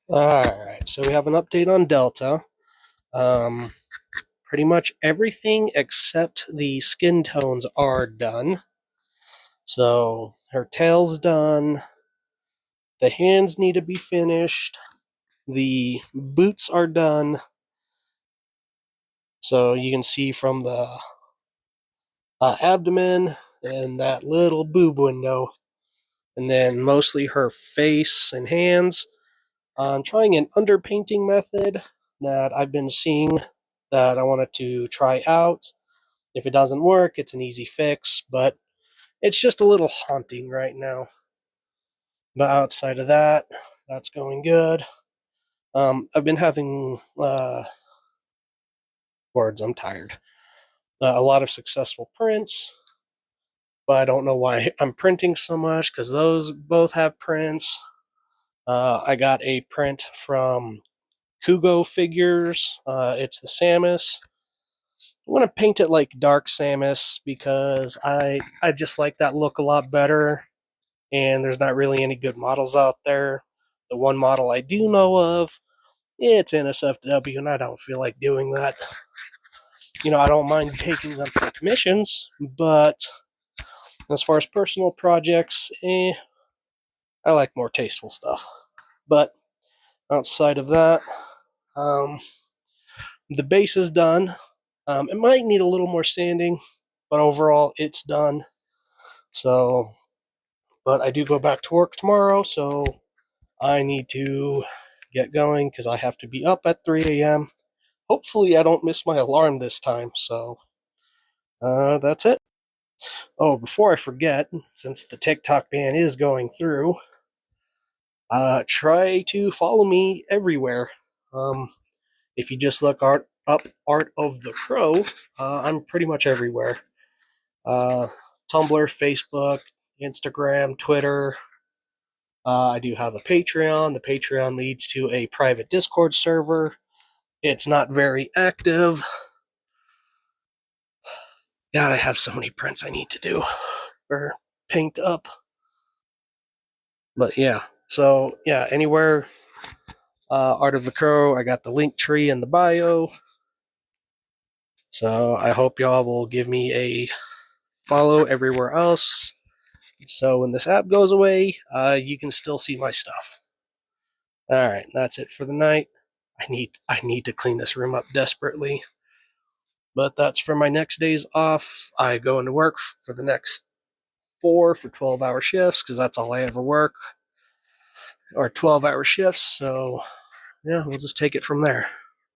Alright, so we have an update on Delta. Um, Pretty much everything except the skin tones are done. So her tail's done. The hands need to be finished. The boots are done. So you can see from the abdomen and that little boob window. And then mostly her face and hands. I'm trying an underpainting method that I've been seeing that I wanted to try out. If it doesn't work, it's an easy fix, but it's just a little haunting right now. But outside of that, that's going good. I've been having words. I'm tired. A lot of successful prints, but I don't know why I'm printing so much because those both have prints. I got a print from Kugo Figures. It's the Samus. I want to paint it like Dark Samus because I just like that look a lot better. And there's not really any good models out there. The one model I do know of, it's NSFW, and I don't feel like doing that. I don't mind taking them for commissions, but as far as personal projects, I like more tasteful stuff. But outside of that, um, the base is done. It might need a little more sanding, but overall, it's done. So, but I do go back to work tomorrow, so I need to get going because I have to be up at 3 a.m. Hopefully, I don't miss my alarm this time. So, that's it. Oh, before I forget, since the TikTok ban is going through, try to follow me everywhere. Um, if you just look up Art of the Crow, I'm pretty much everywhere. Uh, Tumblr, Facebook, Instagram, Twitter. I do have a Patreon. The Patreon leads to a private Discord server. It's not very active. God, I have so many prints I need to do or paint up. But yeah, so yeah, anywhere Art of the Crow, I got the link tree in the bio. So I hope y'all will give me a follow everywhere else. So when this app goes away, you can still see my stuff. All right, that's it for the night. I need to clean this room up desperately. But that's for my next days off. I go into work for the next 12-hour shifts because that's all I ever work, or 12-hour shifts. So yeah, we'll just take it from there.